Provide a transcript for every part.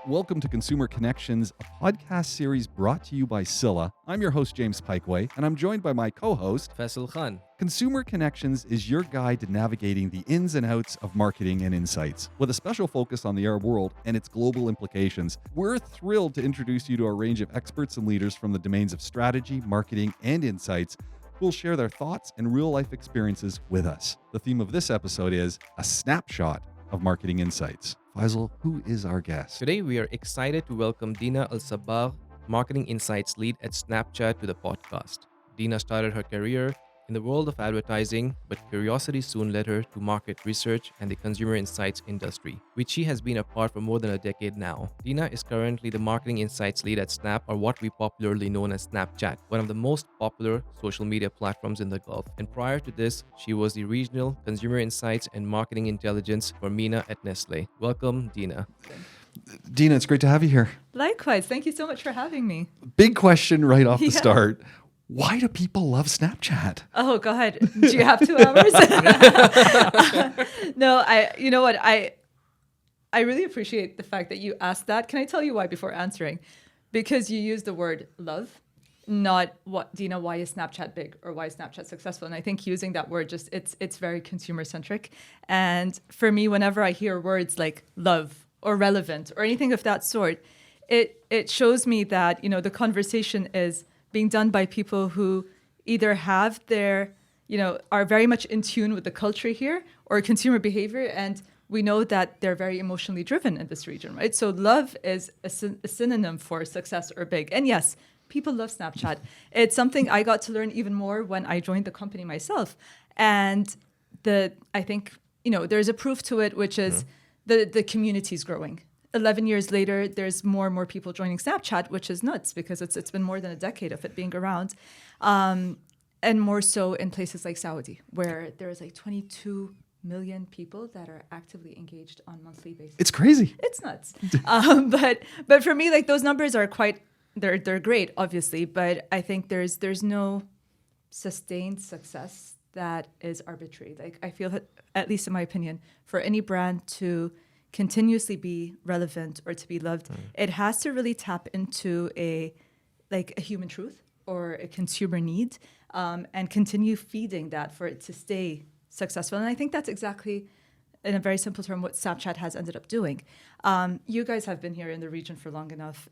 Welcome to Consumer Connections, a podcast series brought to you by Scylla. I'm your host, James Piecowye, and I'm joined by my co-host, Faisal Khan. Consumer Connections is your guide to navigating the ins and outs of marketing and insights, with a special focus on the Arab world and its global implications. We're thrilled to introduce you to a range of experts and leaders from the domains of strategy, marketing, and insights who will share their thoughts and real-life experiences with us. The theme of this episode is a snapshot of marketing insights. Faisal, who is our guest? Today, we are excited to welcome Dina Sabbagh, Marketing Insights Lead at Snapchat, to the podcast. Dina started her career in the world of advertising, but curiosity soon led her to market research and the consumer insights industry, which she has been a part for more than a decade now. Dina is currently the Marketing Insights Lead at Snap, or what we popularly known as Snapchat, one of the most popular social media platforms in the Gulf. And prior to this, she was the Regional Consumer Insights and Marketing Intelligence for MENA at Nestle. Welcome, Dina. Dina, it's great to have you here. Likewise. Thank you so much for having me. Big question right off the start. Why do people love Snapchat? Oh, go ahead. Do you have 2 hours? No, you know what? I really appreciate the fact that you asked that. Can I tell you why before answering? Because you used the word love, not what, Dina, why is Snapchat big or why is Snapchat successful? And I think using that word, just it's very consumer centric. And for me, whenever I hear words like love or relevant or anything of that sort, it shows me that, you know, the conversation is being done by people who either have their, are very much in tune with the culture here or consumer behavior. And we know that they're very emotionally driven in this region, right? So love is a synonym for success or big. And yes, people love Snapchat. It's something I got to learn even more when I joined the company myself. And I think, there's a proof to it, which is the community is growing. 11 years later, there's more and more people joining Snapchat, which is nuts because it's been more than a decade of it being around. And more so in places like Saudi, where there's like 22 million people that are actively engaged on a monthly basis. It's crazy. It's nuts. But for me, like those numbers are they're great, obviously, but I think there's no sustained success that is arbitrary. Like I feel that, at least in my opinion, for any brand to continuously be relevant or to be loved, it has to really tap into a human truth or a consumer need, and continue feeding that for it to stay successful. And I think that's exactly, in a very simple term, what Snapchat has ended up doing. You guys have been here in the region for long enough.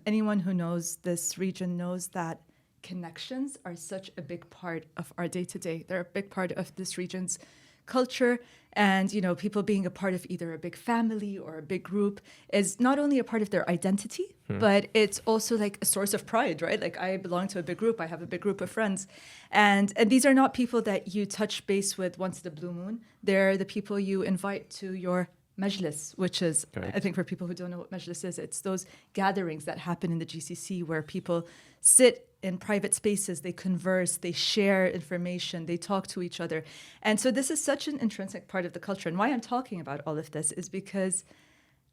Anyone who knows this region knows that connections are such a big part of our day-to-day. They're a big part of this region's culture, and people being a part of either a big family or a big group is not only a part of their identity, but it's also like a source of pride, right? Like I belong to a big group, I have a big group of friends, and these are not people that you touch base with once in the blue moon. They're the people you invite to your majlis, which is, correct. I think for people who don't know what majlis is, it's those gatherings that happen in the GCC where people sit in private spaces, they converse, they share information, they talk to each other. And so this is such an intrinsic part of the culture. And why I'm talking about all of this is because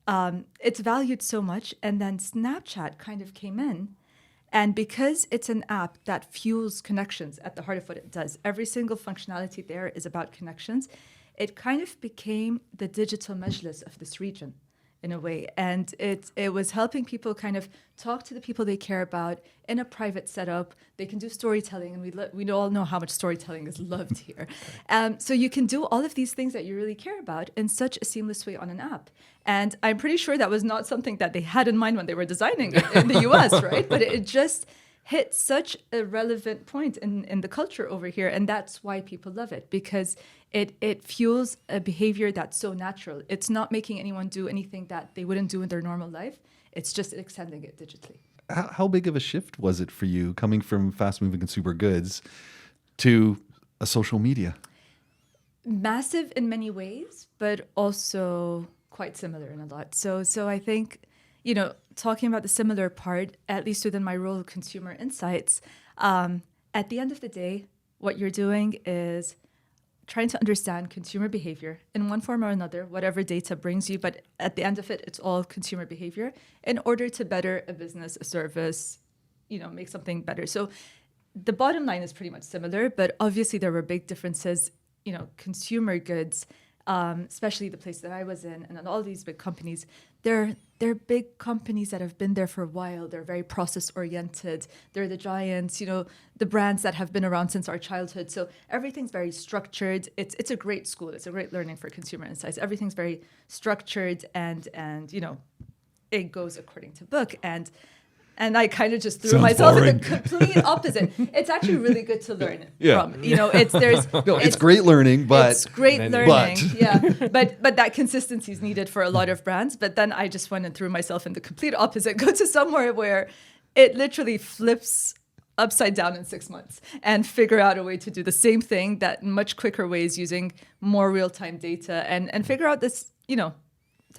it's valued so much. And then Snapchat kind of came in. And because it's an app that fuels connections at the heart of what it does, every single functionality there is about connections. It kind of became the digital majlis of this region in a way. And it was helping people kind of talk to the people they care about in a private setup. They can do storytelling, and we all know how much storytelling is loved here. So you can do all of these things that you really care about in such a seamless way on an app. And I'm pretty sure that was not something that they had in mind when they were designing it in the US, right? But it just hit such a relevant point in the culture over here. And that's why people love it, because it fuels a behavior that's so natural. It's not making anyone do anything that they wouldn't do in their normal life. It's just extending it digitally. How big of a shift was it for you coming from fast-moving consumer goods to a social media? Massive in many ways, but also quite similar in a lot. So I think, talking about the similar part, at least within my role of consumer insights, at the end of the day, what you're doing is trying to understand consumer behavior in one form or another, whatever data brings you. But at the end of it, it's all consumer behavior in order to better a business, a service, make something better. So the bottom line is pretty much similar, but obviously there were big differences. Consumer goods especially the place that I was in, and all these big companies, they're big companies that have been there for a while. They're very process oriented. They're the giants, the brands that have been around since our childhood. So everything's very structured. It's a great school. It's a great learning for consumer insights. Everything's very structured and it goes according to book. And I kind of just threw Sounds myself boring. in the complete opposite. It's actually really good to learn Yeah. from. It's great learning, but it's great learning. but- Yeah. But that consistency is needed for a lot of brands. But then I just went and threw myself in the complete opposite. Go to somewhere where it literally flips upside down in 6 months and figure out a way to do the same thing that in much quicker ways using more real-time data and figure out this,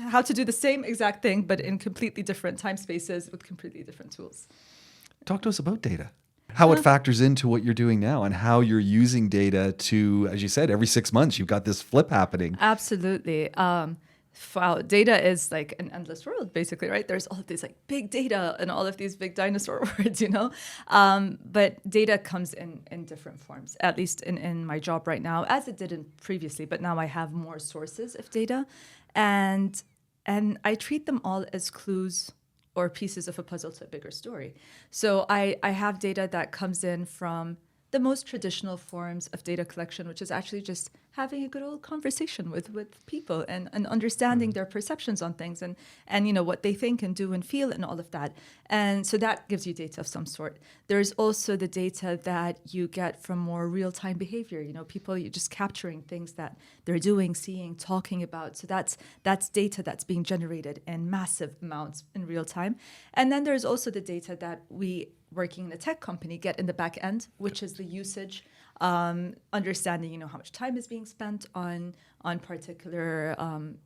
how to do the same exact thing, but in completely different time spaces with completely different tools. Talk to us about data. How it factors into what you're doing now and how you're using data to, as you said, every 6 months, you've got this flip happening. Absolutely. Wow, data is like an endless world, basically, right? There's all of these like big data and all of these big dinosaur words, But data comes in different forms, at least in my job right now, as it didn't previously, but now I have more sources of data. And I treat them all as clues or pieces of a puzzle to a bigger story. So I have data that comes in from the most traditional forms of data collection, which is actually just having a good old conversation with people and understanding their perceptions on things and what they think and do and feel and all of that. And so that gives you data of some sort. There's also the data that you get from more real-time behavior, people, you're just capturing things that they're doing, seeing, talking about. So that's data that's being generated in massive amounts in real time. And then there's also the data that we, working in a tech company, get in the back end, which is the usage, understanding, how much time is being spent on particular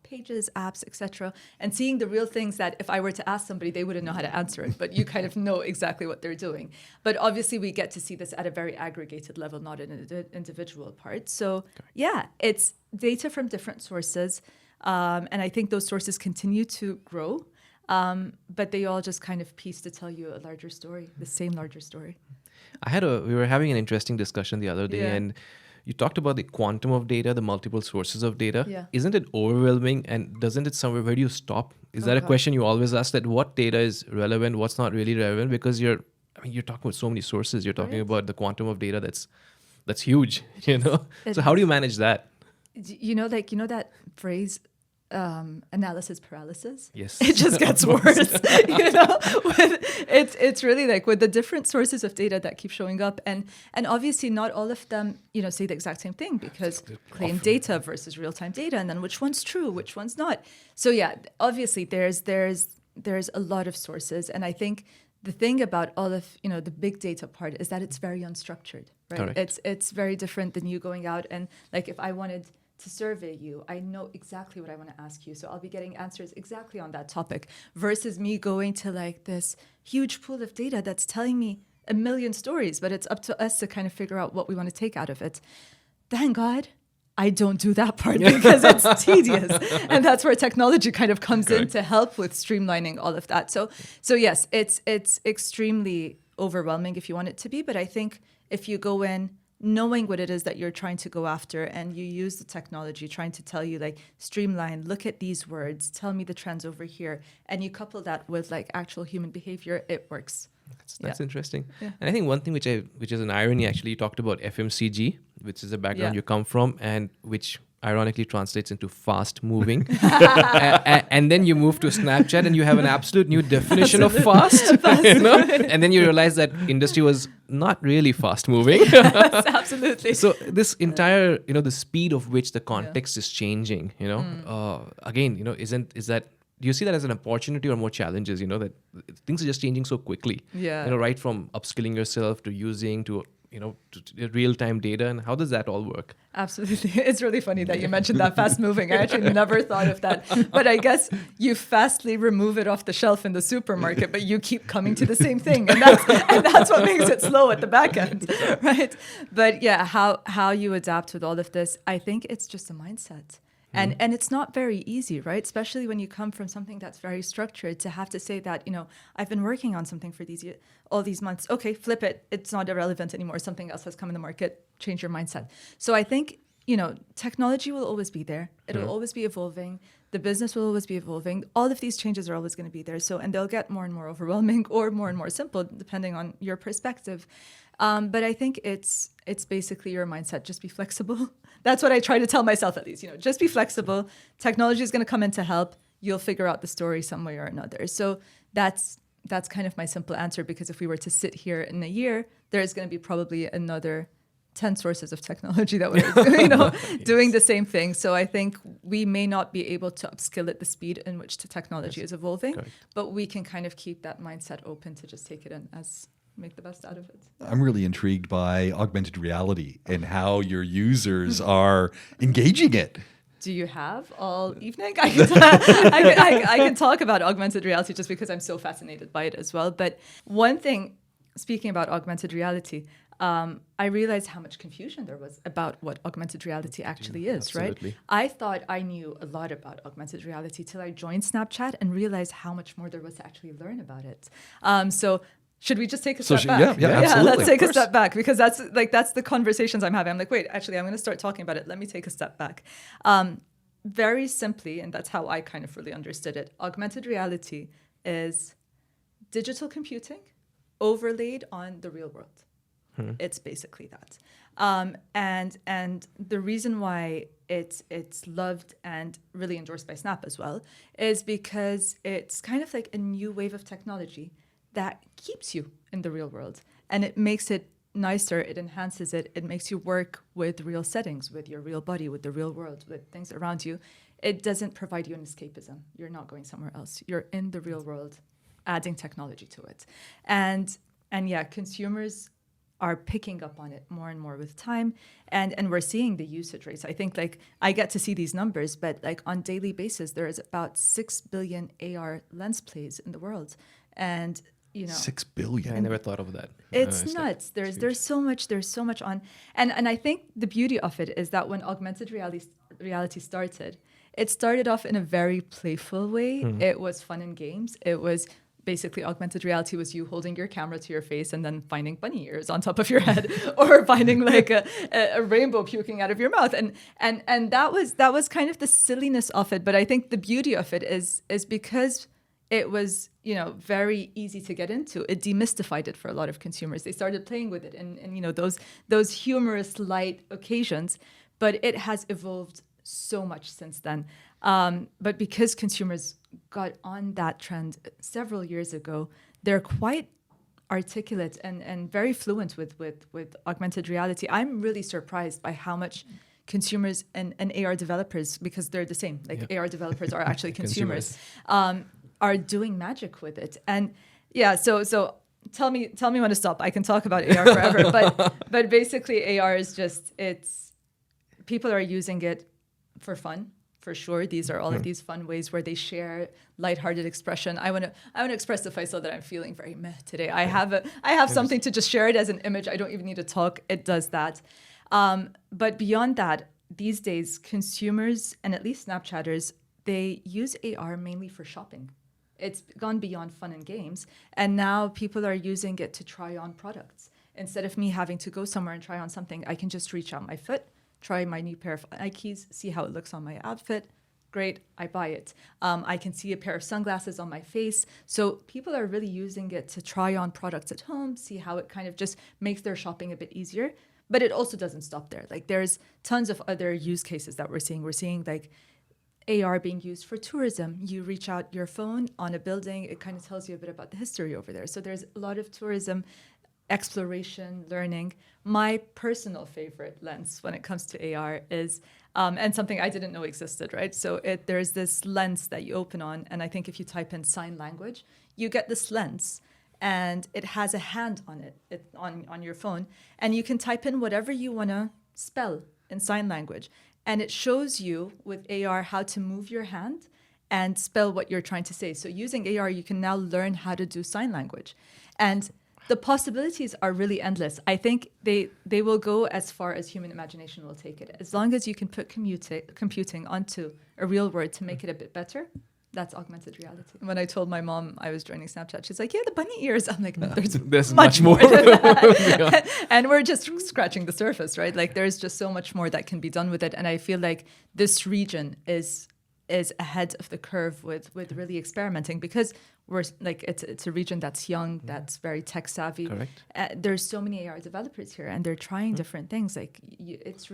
pages, apps, etc., and seeing the real things that if I were to ask somebody, they wouldn't know how to answer it, but you kind of know exactly what they're doing. But obviously, we get to see this at a very aggregated level, not in an individual part. So yeah, it's data from different sources, and I think those sources continue to grow. But they all just kind of piece to tell you a larger story, the same larger story. We were having an interesting discussion the other day, and you talked about the quantum of data, the multiple sources of data. Yeah. Isn't it overwhelming? And doesn't it somewhere, where do you stop? Is that a question you always ask, that what data is relevant, what's not really relevant? Because you're talking about so many sources. You're talking about the quantum of data that's huge, So how do you manage that? That phrase, analysis paralysis. Yes. It just gets worse. It's really like with the different sources of data that keep showing up, and obviously not all of them say the exact same thing, because claim data versus real-time data, and then which one's true, which one's not. So yeah, obviously there's a lot of sources, and I think the thing about all of the big data part is that it's very unstructured, right? Correct. It's very different than you going out and like if I wanted to survey you, I know exactly what I want to ask you. So I'll be getting answers exactly on that topic versus me going to like this huge pool of data that's telling me a million stories, but it's up to us to kind of figure out what we want to take out of it. Thank God I don't do that part because it's tedious. And that's where technology kind of comes in to help with streamlining all of that. So yes, it's extremely overwhelming if you want it to be. But I think if you go in knowing what it is that you're trying to go after, and you use the technology trying to tell you like streamline, look at these words, tell me the trends over here, and you couple that with like actual human behavior, it works. That's interesting. Yeah. And I think one thing which is an irony, actually, you talked about FMCG, which is a background you come from, and which ironically translates into fast moving. And then you move to Snapchat and you have an absolute new definition of fast. And then you realize that industry was not really fast moving. Yes, absolutely. So this entire, the speed of which the context is changing, again, do you see that as an opportunity or more challenges, that things are just changing so quickly? Yeah. Right from upskilling yourself to using to real-time data, and how does that all work? Absolutely. It's really funny that you mentioned that fast moving. I actually never thought of that. But I guess you fastly remove it off the shelf in the supermarket, but you keep coming to the same thing. And that's what makes it slow at the back end, right? But yeah, how you adapt with all of this, I think it's just a mindset. And it's not very easy, right? Especially when you come from something that's very structured, to have to say that, I've been working on something for all these months. Okay, flip it. It's not irrelevant anymore. Something else has come in the market. Change your mindset. So I think technology will always be there. It'll always be evolving. The business will always be evolving. All of these changes are always going to be there. So, and they'll get more and more overwhelming or more and more simple, depending on your perspective. But I think it's basically your mindset. Just be flexible. That's what I try to tell myself, at least. Just be flexible. Technology is going to come in to help. You'll figure out the story some way or another. So that's kind of my simple answer, because if we were to sit here in a year, there's going to be probably another 10 sources of technology that we're doing the same thing. So I think we may not be able to upskill at the speed in which the technology is evolving, but we can kind of keep that mindset open to just take it in as make the best out of it. I'm really intrigued by augmented reality and how your users are engaging it. Do you have all evening? I can talk about augmented reality just because I'm so fascinated by it as well. But one thing, speaking about augmented reality, I realized how much confusion there was about what augmented reality actually is, Absolutely. right? I thought I knew a lot about augmented reality till I joined Snapchat and realized how much more there was to actually learn about it. So should we just take a step back? Yeah, absolutely. Let's take a step back, because that's the conversations I'm having. I'm like, wait, actually, I'm going to start talking about it. Let me take a step back. Very simply, and that's how I kind of really understood it, augmented reality is digital computing overlaid on the real world. It's basically that. And the reason why it's loved and really endorsed by Snap as well is because it's kind of like a new wave of technology that keeps you in the real world, and it makes it nicer, it enhances it, it makes you work with real settings, with your real body, with the real world, with things around you. It doesn't provide you an escapism. You're not going somewhere else. You're in the real world, adding technology to it. And yeah, consumers are picking up on it more and more with time, and we're seeing the usage rates. I think I get to see these numbers, but on daily basis there is about 6 billion AR lens plays in the world, and 6 billion. I never thought of that. It's nuts. There's so much on, and I think the beauty of it is that when augmented reality started, it started off in a very playful way. It was fun and games. It was basically augmented reality was you holding your camera to your face and then finding bunny ears on top of your head, or finding a rainbow puking out of your mouth, and that was kind of the silliness of it. But I think the beauty of it is because it was very easy to get into. It demystified it for a lot of consumers. They started playing with it and those humorous light occasions, but it has evolved so much since then. But because consumers got on that trend several years ago, they're quite articulate and very fluent with augmented reality. I'm really surprised by how much consumers and AR developers, because they're the same, AR developers are actually consumers. Are doing magic with it. And yeah, so tell me when to stop. I can talk about AR forever, but basically AR is just, people are using it for fun, for sure. These are all of these fun ways where they share lighthearted expression. I want to express to Faisal that I'm feeling very meh today. I have something to just share it as an image. I don't even need to talk. It does that. But beyond that, these days consumers, and at least Snapchatters, they use AR mainly for shopping. It's gone beyond fun and games, and now people are using it to try on products. Instead of me having to go somewhere and try on something, I can just reach out my foot, try my new pair of Nikes, see how it looks on my outfit. Great, I buy it. I can see a pair of sunglasses on my face. So people are really using it to try on products at home, see how it kind of just makes their shopping a bit easier. But it also doesn't stop there. There's tons of other use cases that we're seeing. We're seeing AR being used for tourism. You reach out your phone on a building, it kind of tells you a bit about the history over there. So there's a lot of tourism, exploration, learning. My personal favorite lens when it comes to AR is, and something I didn't know existed, right? So there's this lens that you open on, and I think if you type in sign language, you get this lens, and it has a hand on it on your phone, and you can type in whatever you want to spell in sign language. And it shows you with AR how to move your hand and spell what you're trying to say. So using AR, you can now learn how to do sign language. And the possibilities are really endless. I think they will go as far as human imagination will take it. As long as you can put computing onto a real word to make it a bit better, That's augmented reality. When I told my mom I was joining Snapchat, she's like, "Yeah, the bunny ears." I'm like, "No, There's much much more more. than that." Yeah. And we're just scratching the surface, right? Like there's just so much more that can be done with it. And I feel like this region is ahead of the curve with really experimenting, because we're like it's a region that's young, that's very tech savvy. Correct. There's so many AR developers here, and they're trying different things. Like it's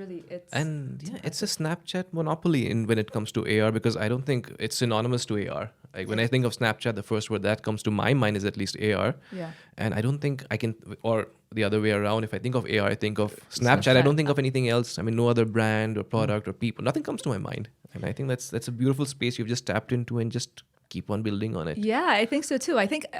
And yeah, it's a impressive. Snapchat monopoly in when it comes to AR, because I don't think it's synonymous to AR. Like when I think of Snapchat, the first word that comes to my mind is at least AR. Yeah. And I don't think I can, or the other way around, if I think of AR, I think of Snapchat. I don't think of anything else. I mean, no other brand or product or people. Nothing comes to my mind. And I think that's a beautiful space you've just tapped into and just keep on building on it. Yeah, I think so too.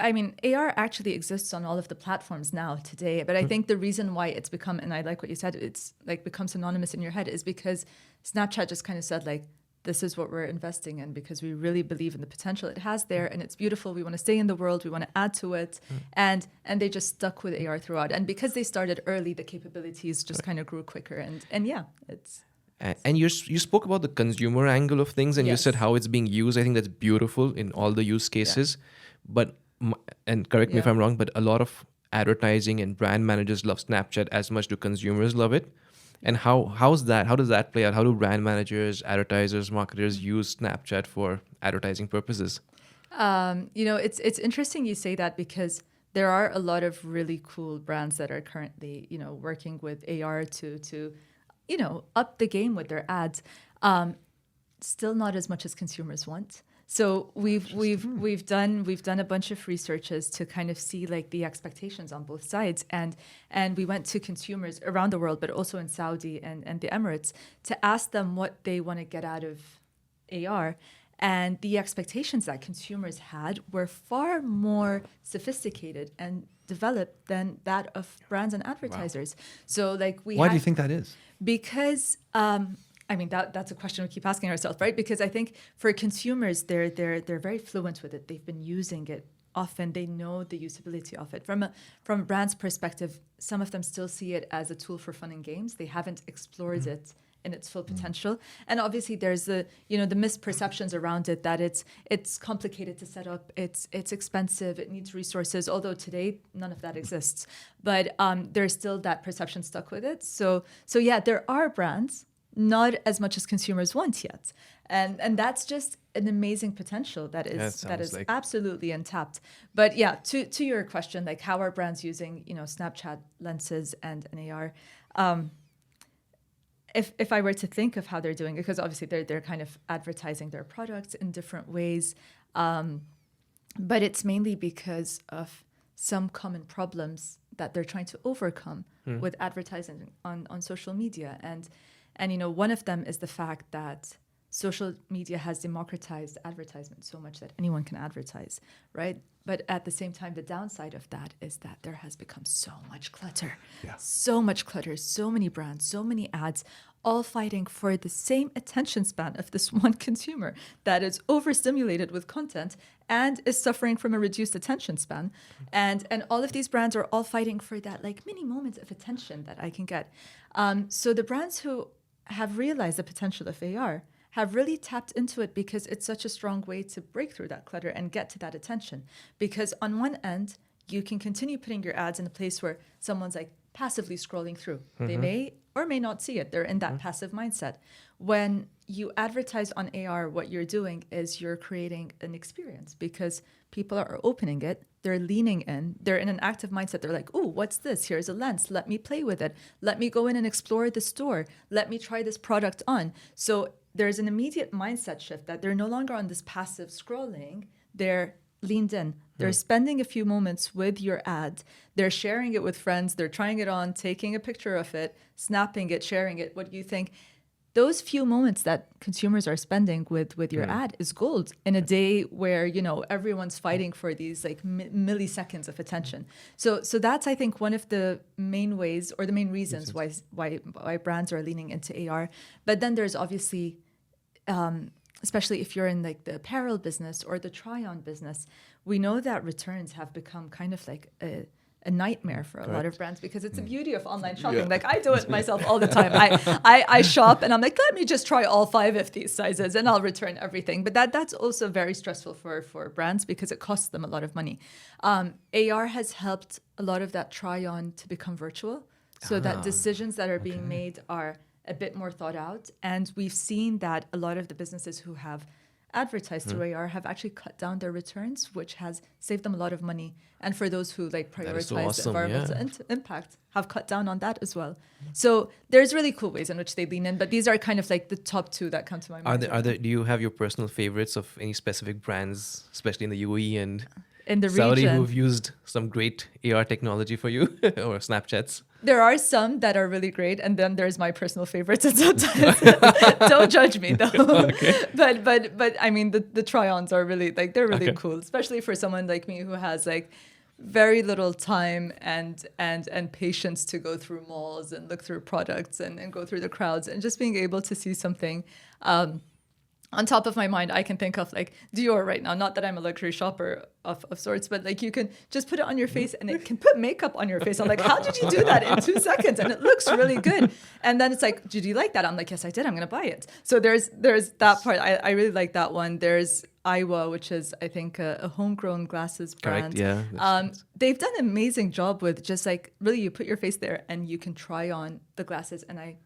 I mean, AR actually exists on all of the platforms now today, but I think the reason why it's become, and I like what you said, it's like become synonymous in your head, is because Snapchat just kind of said like, this is what we're investing in because we really believe in the potential it has there, and it's beautiful. We want to stay in the world. We want to add to it, and they just stuck with AR throughout. And because they started early, the capabilities just kind of grew quicker. And yeah, it's. And you spoke about the consumer angle of things, and you said Yes. how it's being used. I think that's beautiful in all the use cases. But and correct me if Yeah. I'm wrong, but a lot of advertising and brand managers love Snapchat as much do consumers love it. And how's that? How does that play out? How do brand managers, advertisers, marketers use Snapchat for advertising purposes? It's interesting you say that, because there are a lot of really cool brands that are currently, working with AR to up the game with their ads. Still not as much as consumers want. So we've done a bunch of researches to kind of see like the expectations on both sides, and we went to consumers around the world, but also in Saudi and the Emirates, to ask them what they want to get out of AR. And the expectations that consumers had were far more sophisticated and developed than that of brands and advertisers. So like Why do you think that is? Because that's a question we keep asking ourselves, right? Because I think for consumers, they're very fluent with it. They've been using it often. They know the usability of it. From a brand's perspective, some of them still see it as a tool for fun and games. They haven't explored it in its full potential. And obviously there's the misperceptions around it, that it's complicated to set up, it's expensive, it needs resources, although today none of that exists. But there's still that perception stuck with it. So yeah, there are brands, not as much as consumers want yet. And that's just an amazing potential that is like absolutely untapped. But yeah, to your question, like how are brands using, Snapchat lenses and an AR? If I were to think of how they're doing it, because obviously they're kind of advertising their products in different ways, but it's mainly because of some common problems that they're trying to overcome with advertising on social media. And one of them is the fact that social media has democratized advertisement so much that anyone can advertise, right? But at the same time, the downside of that is that there has become so much clutter, so much clutter, so many brands, so many ads, all fighting for the same attention span of this one consumer that is overstimulated with content and is suffering from a reduced attention span. And all of these brands are all fighting for that like mini moment of attention that I can get. So the brands who have realized the potential of AR have really tapped into it, because it's such a strong way to break through that clutter and get to that attention. Because on one end, you can continue putting your ads in a place where someone's like passively scrolling through. They may or may not see it. They're in that passive mindset. When you advertise on AR, what you're doing is you're creating an experience, because people are opening it, they're leaning in, they're in an active mindset. They're like, "Oh, what's this? Here's a lens. Let me play with it. Let me go in and explore the store. Let me try this product on." So there's an immediate mindset shift that they're no longer on this passive scrolling. They're leaned in. They're spending a few moments with your ad. They're sharing it with friends. They're trying it on, taking a picture of it, snapping it, sharing it. What do you think? Those few moments that consumers are spending with your ad is gold in a day where, everyone's fighting for these like milliseconds of attention. So that's, I think, one of the main ways, or the main reasons why brands are leaning into AR. But then there's obviously, especially if you're in like the apparel business or the try-on business, we know that returns have become kind of like a nightmare for a lot of brands because it's the beauty of online shopping. Yeah. Like I do it myself all the time. I shop and I'm like, let me just try all 5 of these sizes and I'll return everything. But that's also very stressful for brands because it costs them a lot of money. AR has helped a lot of that try on to become virtual, so that decisions that are being made are a bit more thought out. And we've seen that a lot of the businesses who have advertised through AR have actually cut down their returns, which has saved them a lot of money. And for those who like prioritize the environmental impact, have cut down on that as well. So there's really cool ways in which they lean in, but these are kind of like the top 2 that come to my mind. Do you have your personal favorites of any specific brands, especially in the UAE and in the Saudi, region who've used some great AR technology for you or Snapchats? There are some that are really great, and then there's my personal favorites. And sometimes don't judge me though. Okay. But I mean the try-ons are really like they're really Okay. cool, especially for someone like me who has like very little time and patience to go through malls and look through products and go through the crowds, and just being able to see something on top of my mind. I can think of like Dior right now. Not that I'm a luxury shopper of sorts, but like you can just put it on your face and it can put makeup on your face. I'm like, how did you do that in 2 seconds? And it looks really good. And then it's like, did you like that? I'm like, yes, I did. I'm going to buy it. So there's that part. I really like that one. There's Piecowye, which is I think a homegrown glasses brand. Correct. Yeah. They've done an amazing job with just like really you put your face there and you can try on the glasses, and I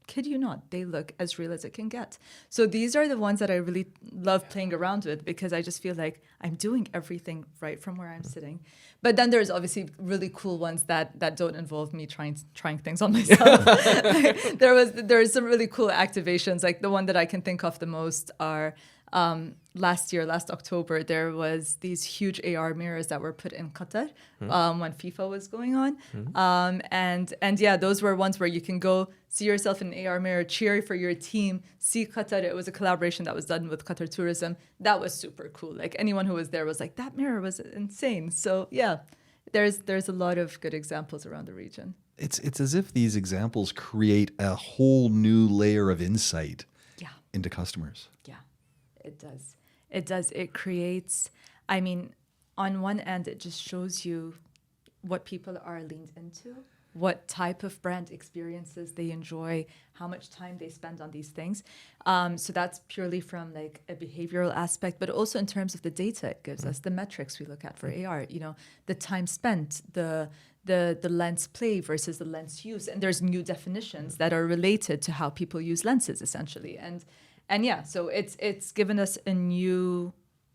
kid you not, they look as real as it can get. So these are the ones that I really love playing around with because I just feel like I'm doing everything right from where I'm sitting. But then there's obviously really cool ones that don't involve me trying things on myself. There's some really cool activations. Like the one that I can think of the most are last October, there was these huge AR mirrors that were put in Qatar when FIFA was going on. And yeah, those were ones where you can go see yourself in an AR mirror, cheer for your team, see Qatar. It was a collaboration that was done with Qatar Tourism. That was super cool. Like anyone who was there was like, that mirror was insane. So yeah, there's a lot of good examples around the region. It's as if these examples create a whole new layer of insight into customers. Yeah, it does. It does. It creates, I mean, on one end, it just shows you what people are leaned into, what type of brand experiences they enjoy, how much time they spend on these things. So that's purely from like a behavioral aspect, but also in terms of the data it gives us, the metrics we look at for AR, you know, the time spent, the lens play versus the lens use. And there's new definitions that are related to how people use lenses essentially. And yeah, so it's given us a new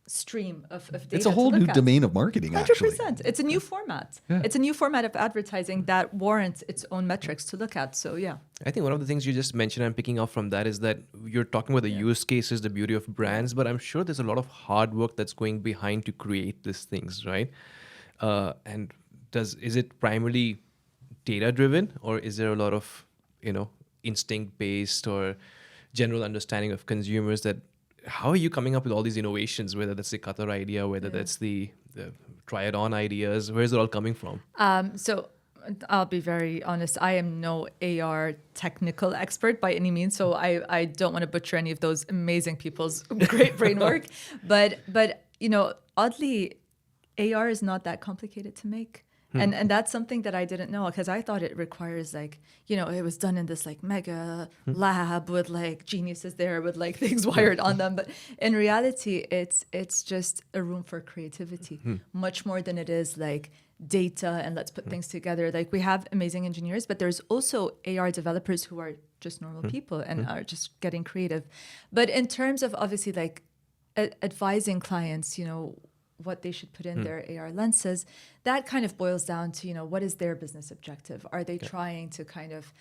stream of data. It's a whole new domain of marketing, 100%. actually. It's a new format. Yeah. It's a new format of advertising that warrants its own metrics to look at. So yeah. I think one of the things you just mentioned, I'm picking up from that, is that you're talking about the use cases, the beauty of brands, but I'm sure there's a lot of hard work that's going behind to create these things, right? And is it primarily data driven, or is there a lot of, instinct based or general understanding of consumers? That how are you coming up with all these innovations, whether that's the Qatar idea, whether that's the try it on ideas? Where is it all coming from? So I'll be very honest. I am no AR technical expert by any means, so I don't want to butcher any of those amazing people's great brain work. But oddly, AR is not that complicated to make. And that's something that I didn't know, because I thought it requires it was done in this like mega lab with like geniuses there with like things wired on them. But in reality, it's just a room for creativity, much more than it is like data and let's put things together. Like we have amazing engineers, but there's also AR developers who are just normal people and are just getting creative. But in terms of obviously like advising clients, what they should put in their AR lenses, that kind of boils down to, what is their business objective? Are they trying to kind of,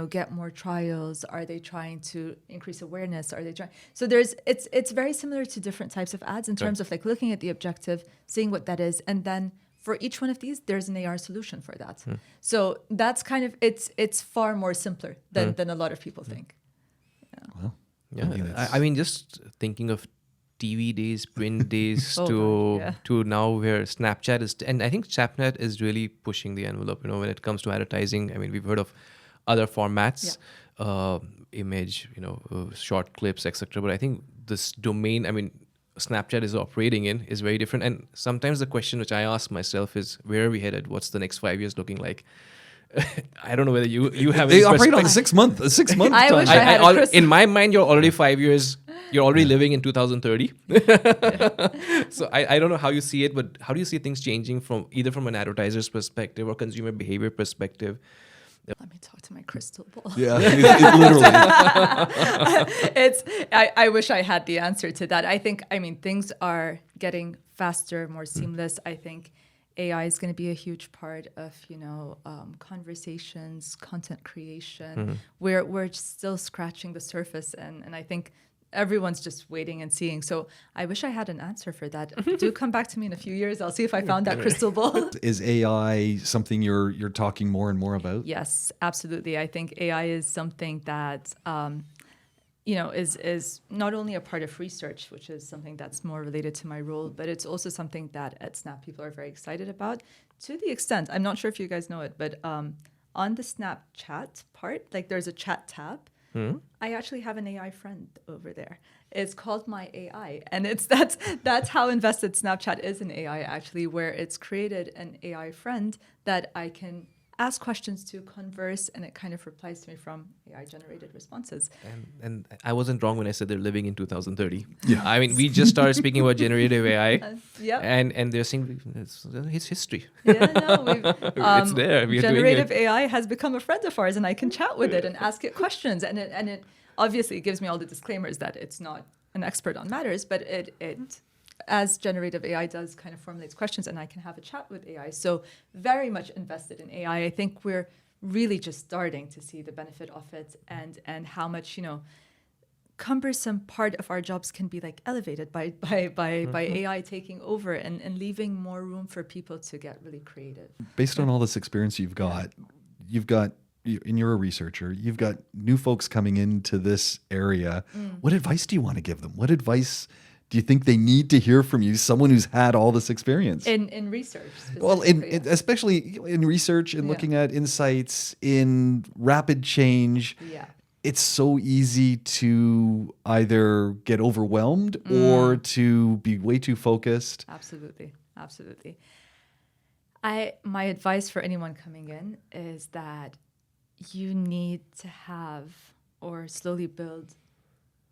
get more trials? Are they trying to increase awareness? Are they trying? So it's very similar to different types of ads in terms of like looking at the objective, seeing what that is, and then for each one of these, there's an AR solution for that. So that's kind of, it's far more simpler than a lot of people think. Yeah. Well, Yeah, I mean, just thinking of TV days, print days to now where Snapchat is, and I think Snapchat is really pushing the envelope, when it comes to advertising. I mean, we've heard of other formats, image, short clips, etc. But I think this domain, I mean, Snapchat is operating in is very different. And sometimes the question which I ask myself is, where are we headed? What's the next 5 years looking like? I don't know whether you have They any operate on perspective. a 6 month I time. wish I had a crystal. In my mind, you're already 5 years. You're already living in 2030. So I don't know how you see it, but how do you see things changing from either from an advertiser's perspective or consumer behavior perspective? Let me talk to my crystal ball. Yeah, literally. I wish I had the answer to that. I mean, things are getting faster, more seamless. I think AI is going to be a huge part of, conversations, content creation. We're still scratching the surface, and I think everyone's just waiting and seeing. So I wish I had an answer for that. Do come back to me in a few years. I'll see if I found that crystal ball. Is AI something you're talking more and more about? Yes, absolutely. I think AI is something that is not only a part of research, which is something that's more related to my role, but it's also something that at Snap people are very excited about. To the extent, I'm not sure if you guys know it, but on the Snapchat part, like there's a chat tab. I actually have an AI friend over there. It's called My AI, and that's how invested Snapchat is in AI, actually, where it's created an AI friend that I can ask questions to, converse, and it kind of replies to me from AI-generated responses. And I wasn't wrong when I said they're living in 2030. Yeah. I mean, we just started speaking about generative AI, Yep. and they're saying it's history. Yeah, no, It's there. We're doing generative it. AI has become a friend of ours, and I can chat with it and ask it questions, and it obviously gives me all the disclaimers that it's not an expert on matters, but it as generative AI does, kind of formulates questions, and I can have a chat with AI. So very much invested in AI. I think we're really just starting to see the benefit of it, and how much cumbersome part of our jobs can be like elevated by AI taking over and leaving more room for people to get really creative. Based on all this experience you've got, and you're a researcher, you've got new folks coming into this area. What advice do you want to give them? What advice do you think they need to hear from you, someone who's had all this experience? In research, Well, specifically, yeah. especially in research and looking at insights in rapid change. Yeah. It's so easy to either get overwhelmed or to be way too focused. Absolutely. My advice for anyone coming in is that you need to have or slowly build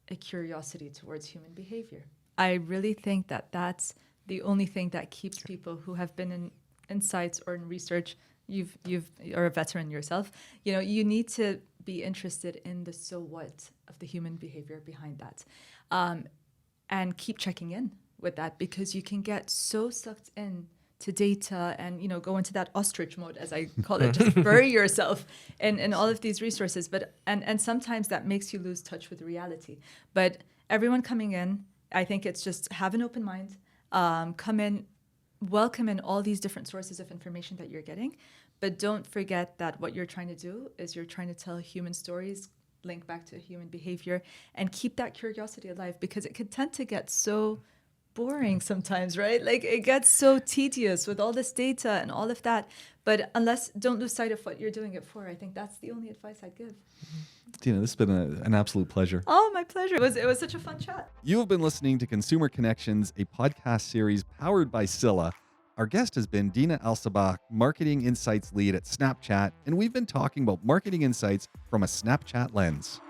a curiosity towards human behavior. I really think that that's the only thing that keeps people who have been in insights or in research. You're a veteran yourself. You need to be interested in the so what of the human behavior behind that, and keep checking in with that, because you can get so sucked in to data and go into that ostrich mode, as I call it, just bury yourself in all of these resources. But and sometimes that makes you lose touch with reality. But everyone coming in, I think it's just have an open mind, come in, welcome in all these different sources of information that you're getting, but don't forget that what you're trying to do is you're trying to tell human stories, link back to human behavior, and keep that curiosity alive, because it could tend to get so boring sometimes, right? Like it gets so tedious with all this data and all of that. But don't lose sight of what you're doing it for. I think that's the only advice I'd give. Dina, this has been an absolute pleasure. Oh, my pleasure. It was such a fun chat. You have been listening to Consumer Connections, a podcast series powered by Scylla. Our guest has been Dina Sabbagh, Marketing Insights Lead at Snapchat, and we've been talking about marketing insights from a Snapchat lens.